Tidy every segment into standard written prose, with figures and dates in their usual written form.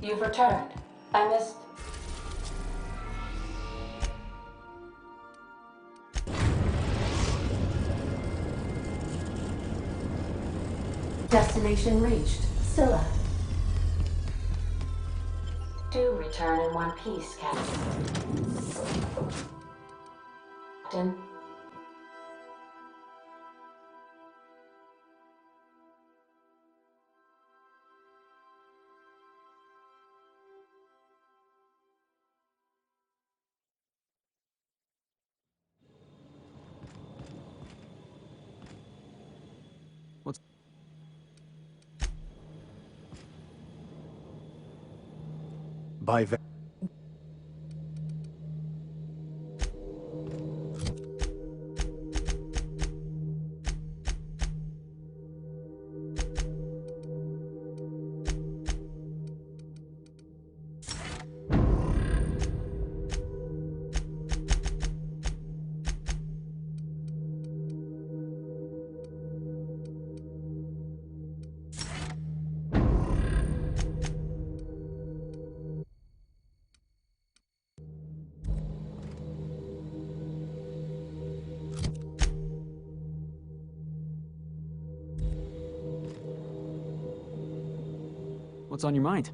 You've returned. I missed... Destination reached. Scylla. Do return in one piece, Captain. What's... By What's on your mind?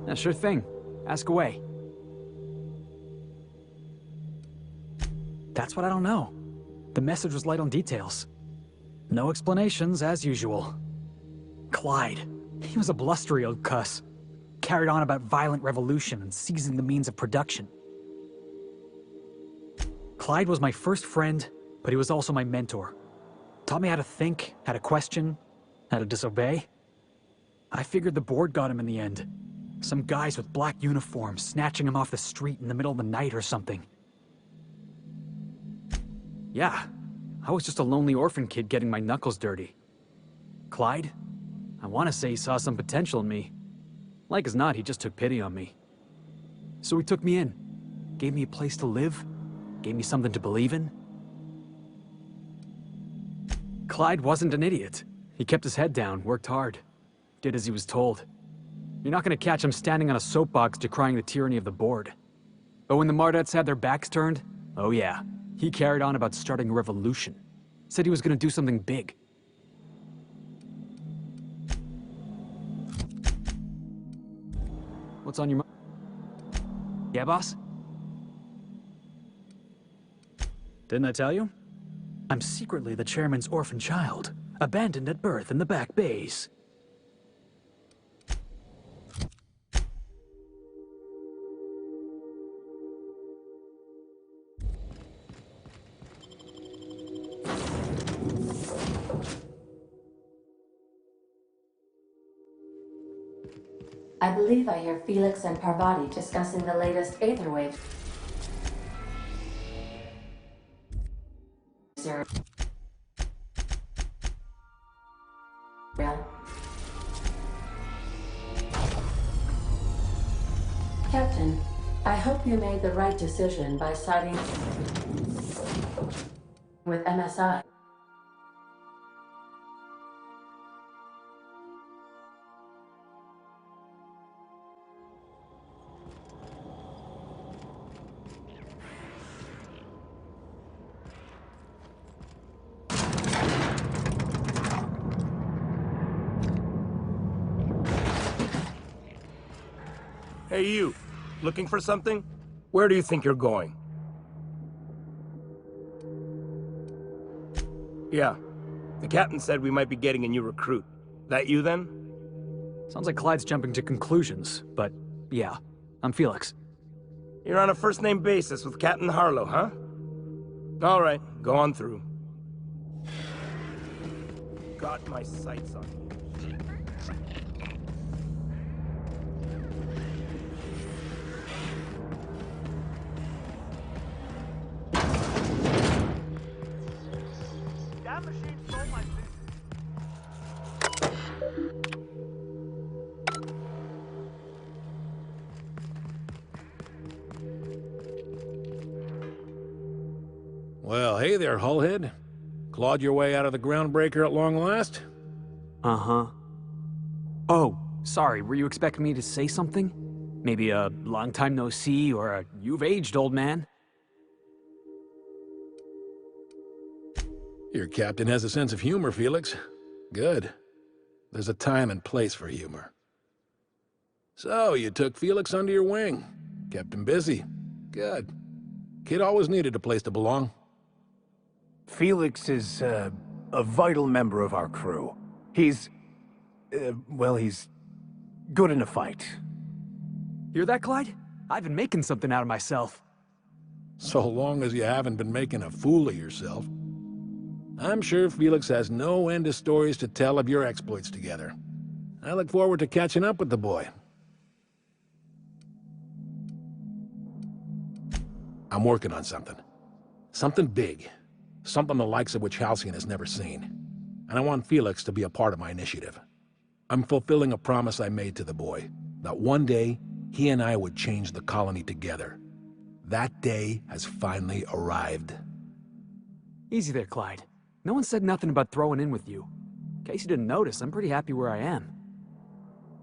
Yeah, sure thing. Ask away. That's what I don't know. The message was light on details. No explanations, as usual. Clyde. He was a blustery old cuss. Carried on about violent revolution and seizing the means of production. Clyde was my first friend, but he was also my mentor. Taught me how to think, how to question, how to disobey. I figured the board got him in the end. Some guys with black uniforms snatching him off the street in the middle of the night or something. Yeah, I was just a lonely orphan kid getting my knuckles dirty. Clyde? I want to say he saw some potential in me. Like as not, he just took pity on me. So he took me in. Gave me a place to live. Gave me something to believe in. Clyde wasn't an idiot. He kept his head down, worked hard. Did as he was told. You're not gonna catch him standing on a soapbox decrying the tyranny of the board. But when the Mardettes had their backs turned, oh yeah, he carried on about starting a revolution. Said he was gonna do something big. What's on your mind? Yeah, boss? Didn't I tell you? I'm secretly the chairman's orphan child, abandoned at birth in the back bays. I believe I hear Felix and Parvati discussing the latest Aether Wave. Captain, I hope you made the right decision by siding with MSI. Hey you, looking for something? Where do you think you're going? Yeah, the captain said we might be getting a new recruit. That you then? Sounds like Clyde's jumping to conclusions, but yeah, I'm Felix. You're on a first-name basis with Captain Harlow, huh? All right, go on through. Got my sights on you. That machine stole my suit. Well, hey there, Hullhead. Clawed your way out of the groundbreaker at long last? Uh-huh. Oh, Sorry, were you expecting me to say something? Maybe a long time no see, or a you've aged, old man? Your captain has a sense of humor, Felix. Good. There's a time and place for humor. So, you took Felix under your wing. Kept him busy. Good. Kid always needed a place to belong. Felix is, a vital member of our crew. He's... well, he's good in a fight. Hear that, Clyde? I've been making something out of myself. So long as you haven't been making a fool of yourself. I'm sure Felix has no end of stories to tell of your exploits together. I look forward to catching up with the boy. I'm working on something. Something big. Something the likes of which Halcyon has never seen. And I want Felix to be a part of my initiative. I'm fulfilling a promise I made to the boy, that one day, he and I would change the colony together. That day has finally arrived. Easy there, Clyde. No one said nothing about throwing in with you. In case you didn't notice, I'm pretty happy where I am.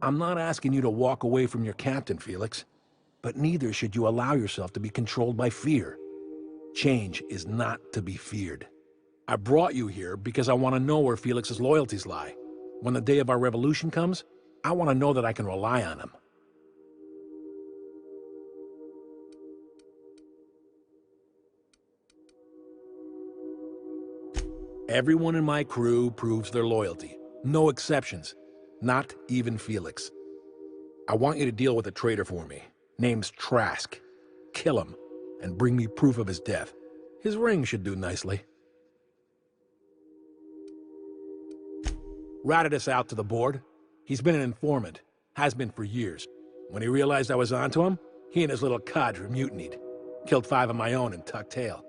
I'm not asking you to walk away from your captain, Felix. But neither should you allow yourself to be controlled by fear. Change is not to be feared. I brought you here because I want to know where Felix's loyalties lie. When the day of our revolution comes, I want to know that I can rely on him. Everyone in my crew proves their loyalty. No exceptions. Not even Felix. I want you to deal with a traitor for me. Name's Trask. Kill him, and bring me proof of his death. His ring should do nicely. Ratted us out to the board. He's been an informant. Has been for years. When he realized I was onto him, he and his little cadre mutinied. Killed 5 of my own and tucked tail.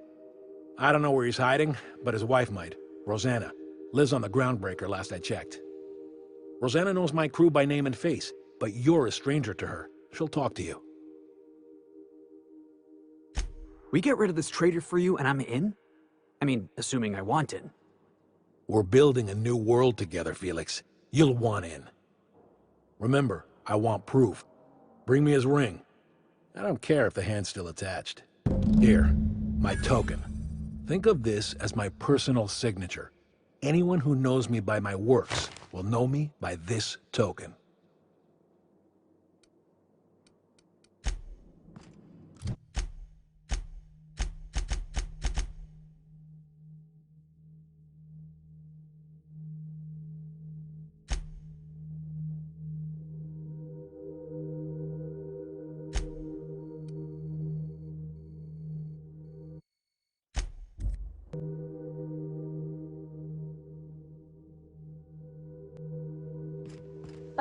I don't know where he's hiding, but his wife might. Rosanna. Lives on the Groundbreaker last I checked. Rosanna knows my crew by name and face, but you're a stranger to her. She'll talk to you. We get rid of this traitor for you and I'm in? I mean, assuming I want in. We're building a new world together, Felix. You'll want in. Remember, I want proof. Bring me his ring. I don't care if the hand's still attached. Here, my token. Think of this as my personal signature. Anyone who knows me by my works will know me by this token.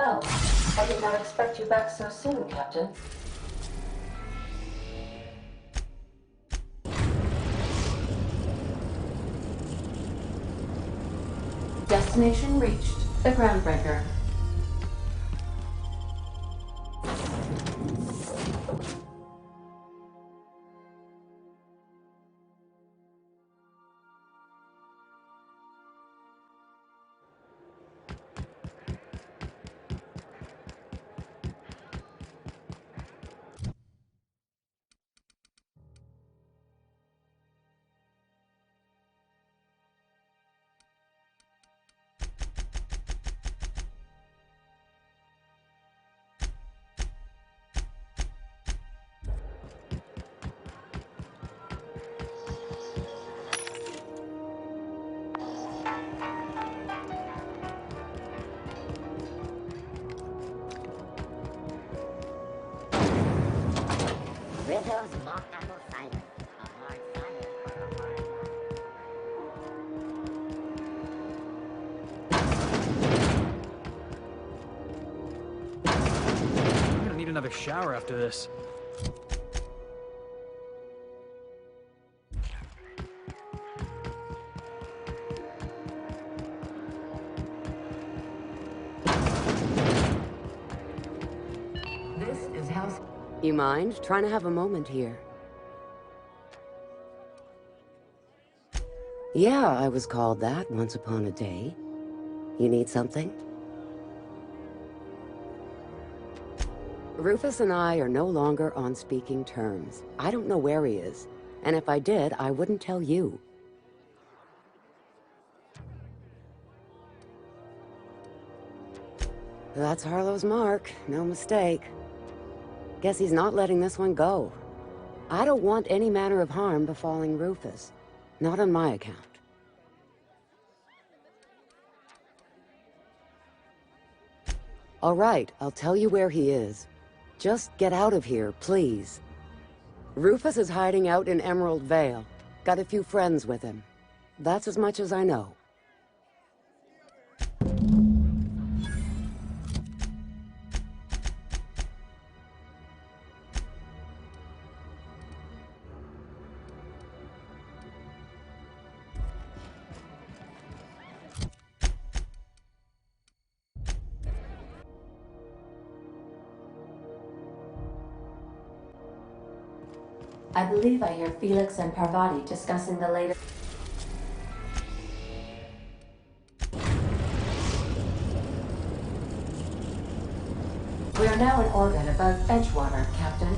Oh, I did not expect you back so soon, Captain. Destination reached. The Groundbreaker. Rizzo's mock apple cider. A hard cider for a hard I'm gonna need another shower after this. This is house. You mind trying to have a moment here? Yeah, I was called that once upon a day. You need something? Rufus and I are no longer on speaking terms. I don't know where he is, and if I did, I wouldn't tell you. That's Harlow's mark, no mistake. Guess he's not letting this one go. I don't want any manner of harm befalling Rufus. Not on my account. All right, I'll tell you where he is. Just get out of here, please. Rufus is hiding out in Emerald Vale. Got a few friends with him. That's as much as I know. I believe I hear Felix and Parvati discussing the latest... We are now in orbit above Edgewater, Captain.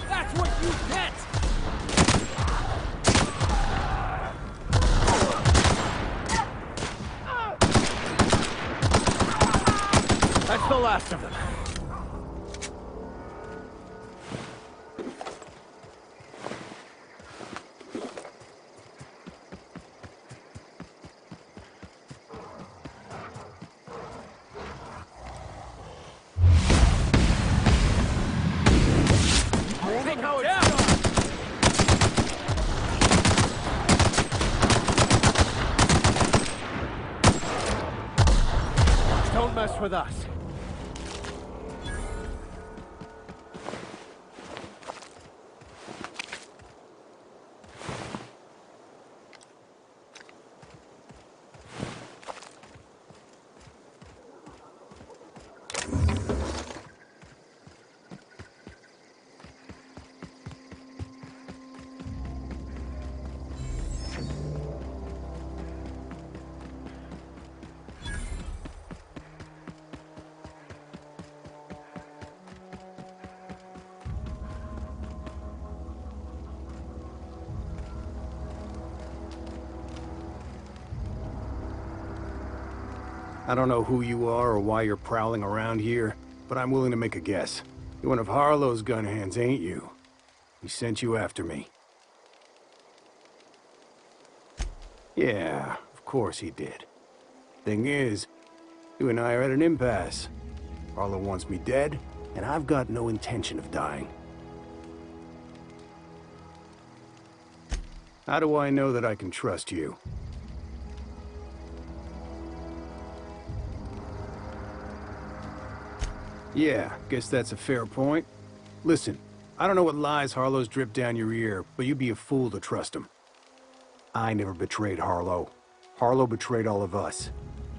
That's what you get! That's the last of them. Don't mess with us. I don't know who you are or why you're prowling around here, but I'm willing to make a guess. You're one of Harlow's gun hands, ain't you? He sent you after me. Yeah, of course he did. Thing is, you and I are at an impasse. Harlow wants me dead, and I've got no intention of dying. How do I know that I can trust you? Yeah, guess that's a fair point. Listen, I don't know what lies Harlow's dripped down your ear, but you'd be a fool to trust him. I never betrayed Harlow. Harlow betrayed all of us.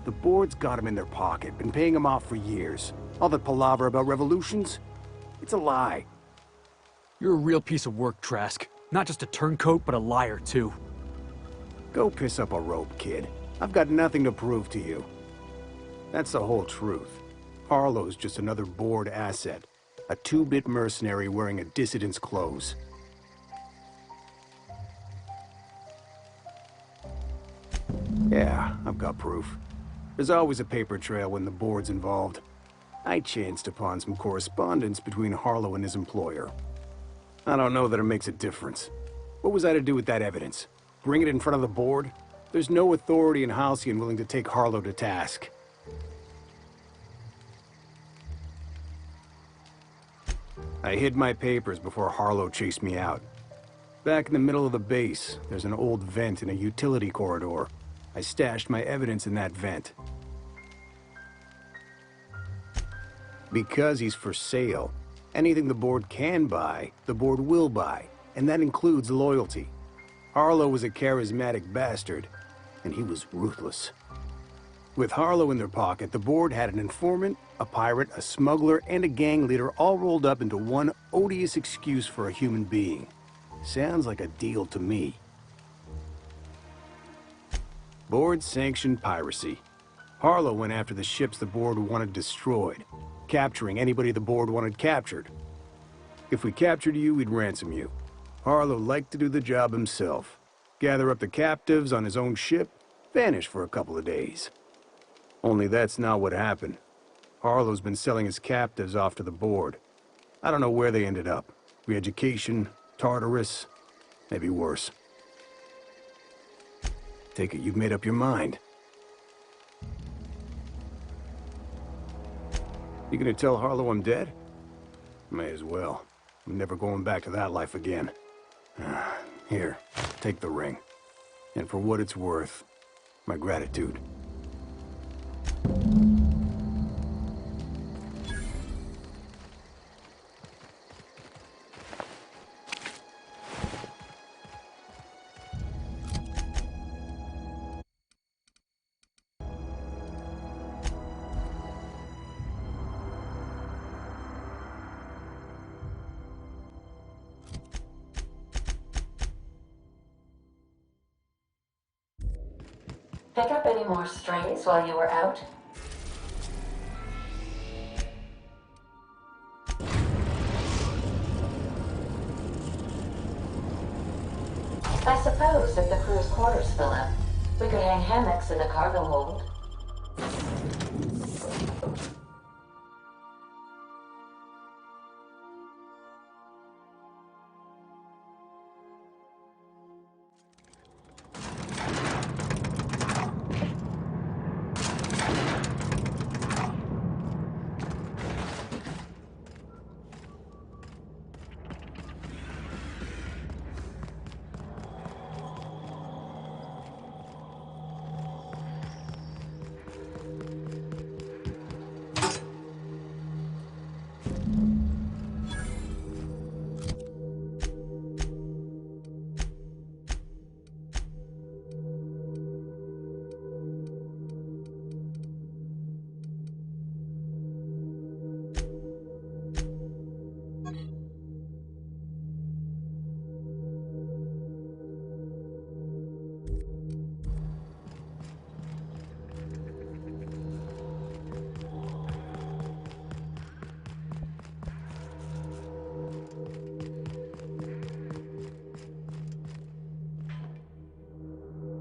The board's got him in their pocket, been paying him off for years. All that palaver about revolutions? It's a lie. You're a real piece of work, Trask. Not just a turncoat, but a liar, too. Go piss up a rope, kid. I've got nothing to prove to you. That's the whole truth. Harlow's just another board asset. A two-bit mercenary wearing a dissident's clothes. Yeah, I've got proof. There's always a paper trail when the board's involved. I chanced upon some correspondence between Harlow and his employer. I don't know that it makes a difference. What was I to do with that evidence? Bring it in front of the board? There's no authority in Halcyon willing to take Harlow to task. I hid my papers before Harlow chased me out. Back in the middle of the base, there's an old vent in a utility corridor. I stashed my evidence in that vent. Because he's for sale, anything the board can buy, the board will buy, and that includes loyalty. Harlow was a charismatic bastard, and he was ruthless. With Harlow in their pocket, the board had an informant, a pirate, a smuggler, and a gang leader all rolled up into one odious excuse for a human being. Sounds like a deal to me. Board-sanctioned piracy. Harlow went after the ships the board wanted destroyed, capturing anybody the board wanted captured. If we captured you, we'd ransom you. Harlow liked to do the job himself. Gather up the captives on his own ship, vanish for a couple of days. Only that's not what happened. Harlow's been selling his captives off to the board. I don't know where they ended up. Re-education, Tartarus, maybe worse. Take it you've made up your mind. You gonna tell Harlow I'm dead? May as well. I'm never going back to that life again. Here, take the ring. And for what it's worth, my gratitude. Pick up any more strays while you were out? I suppose if the crew's quarters fill up, we could hang hammocks in the cargo hold.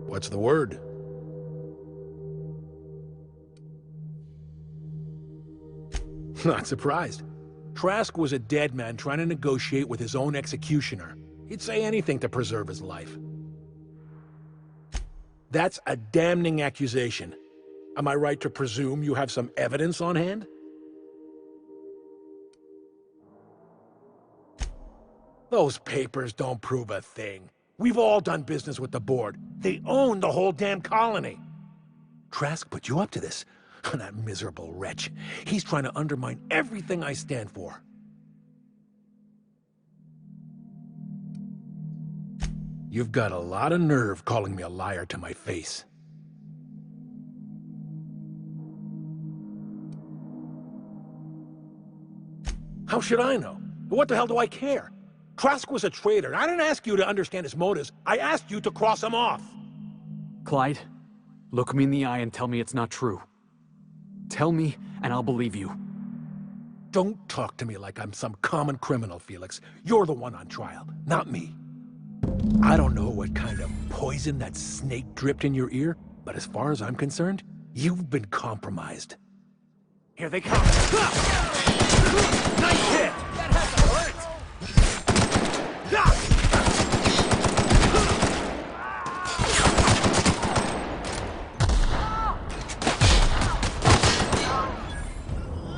What's the word? Not surprised. Trask was a dead man trying to negotiate with his own executioner. He'd say anything to preserve his life. That's a damning accusation. Am I right to presume you have some evidence on hand? Those papers don't prove a thing. We've all done business with the board. They own the whole damn colony. Trask put you up to this. That miserable wretch. He's trying to undermine everything I stand for. You've got a lot of nerve calling me a liar to my face. How should I know? What the hell do I care? Trask was a traitor. I didn't ask you to understand his motives. I asked you to cross him off. Clyde, look me in the eye and tell me it's not true. Tell me, and I'll believe you. Don't talk to me like I'm some common criminal, Felix. You're the one on trial, not me. I don't know what kind of poison that snake dripped in your ear, But as far as I'm concerned, you've been compromised. Here they come! Nice hit! That has to hurt!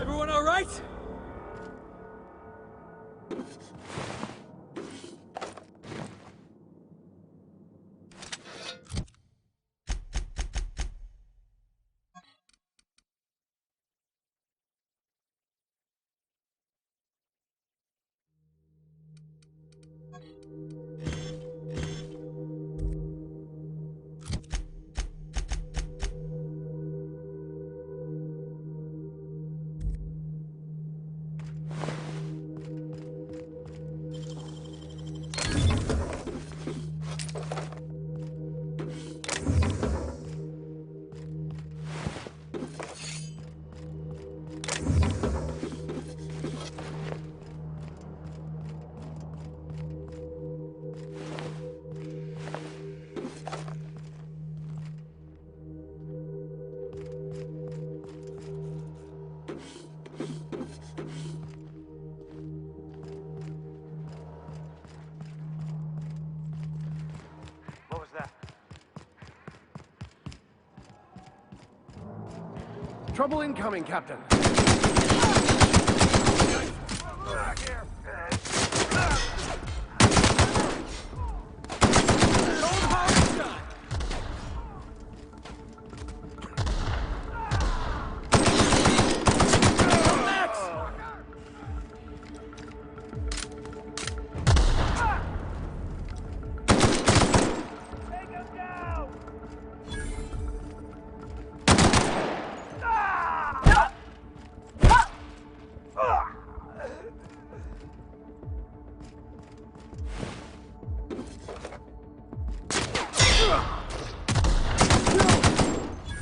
Everyone all right? What was that? Trouble incoming, Captain.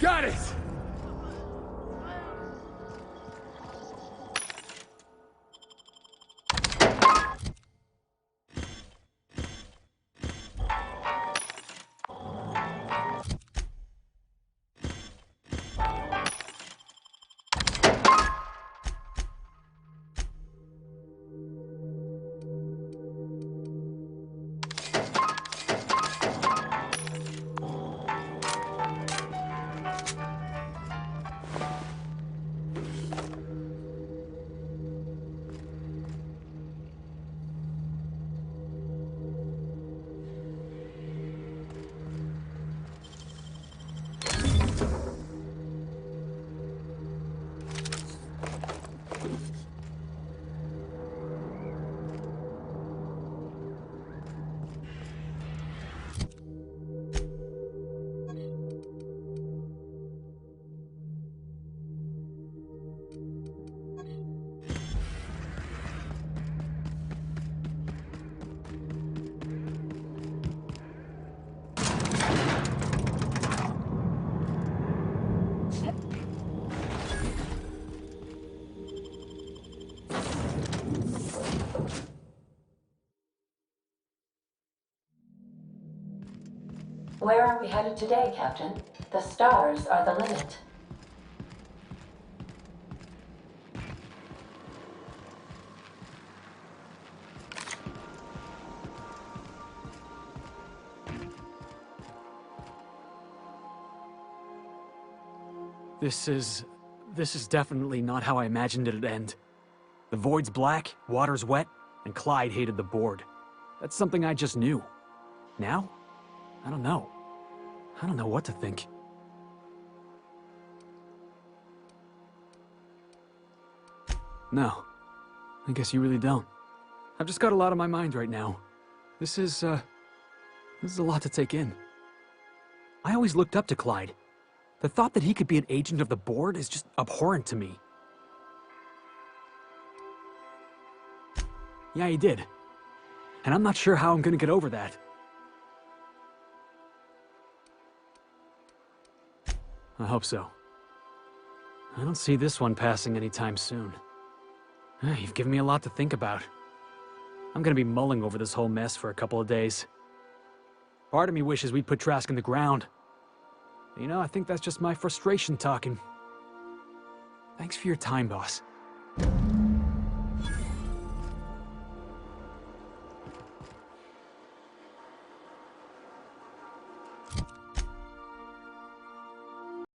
Got it! Where are we headed today, Captain? The stars are the limit. This is definitely not how I imagined it'd end. The void's black, water's wet, and Clyde hated the board. That's something I just knew. Now? I don't know. I don't know what to think. No. I guess you really don't. I've just got a lot on my mind right now. This is a lot to take in. I always looked up to Clyde. The thought that he could be an agent of the board is just abhorrent to me. Yeah, he did. And I'm not sure how I'm gonna get over that. I hope so. I don't see this one passing anytime soon. You've given me a lot to think about. I'm gonna be mulling over this whole mess for a couple of days. Part of me wishes we'd put Trask in the ground. You know, I think that's just my frustration talking. Thanks for your time, boss.